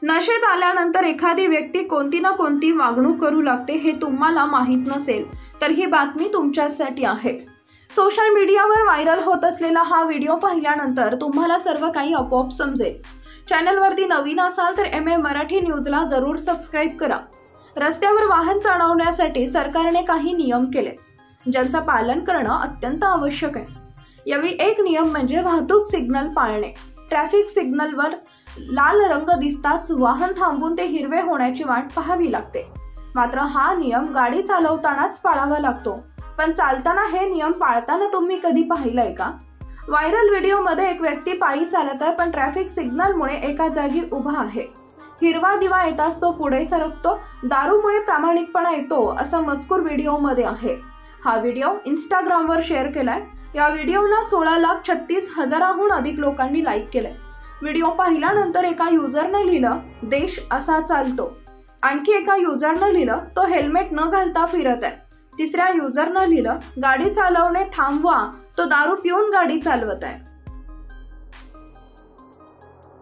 नशेत आल्यानंतर एखादी व्यक्ती कोणती ना कोणती वागणूक करू लागते हे तुम्हाला माहीत नसेल तर ही बातमी तुमच्यासाठी आहे। सोशल मीडियावर व्हायरल होत असलेला हा व्हिडिओ पाहिल्यानंतर तुम्हाला सर्व काही आपोआप समजेल। चॅनलवरती नवीन असाल तर MM मराठी न्यूजला जरूर सबस्क्राईब करा। रस्त्यावर वाहन चालवण्यासाठी सरकारने काही नियम केले ज्यांचं पालन करणं अत्यंत आवश्यक आहे। यावेळी एक नियम म्हणजे वाहतूक सिग्नल पाळणे। ट्रॅफिक सिग्नलवर लाल रंग दिसताच वाहन थांबून ते हिरवे होण्याची वाट पाहावी लागते। मात्र हा नियम गाडी चालवतानाच पाळावा लागतो, पण चालताना हे नियम पाळताना तुम्ही कधी पाहिलंय का? व्हायरल व्हिडिओमध्ये एक व्यक्ती पायी चालत आहे, पण ट्रॅफिक सिग्नलमुळे एका जागी उभा आहे। हिरवा दिवा येताच तो पुढे सरकतो। दारूमुळे प्रामाणिकपणा येतो असा मजकूर व्हिडिओमध्ये आहे। हा व्हिडिओ इंस्टाग्रामवर शेअर केलाय। या व्हिडिओला 16,36,000हून अधिक लोकांनी लाईक केलंय। व्हिडिओ पाहिल्यानंतर एका युजरने लिहिलं, देश असा चालतो। आणखी एका युजरने लिहिलं, तो हेल्मेट न घालता फिरत आहे। तिसऱ्या युजरने लिहिलं, गाडी चालवणे थांबवा, तो दारू पिऊन गाडी चालवत आहे।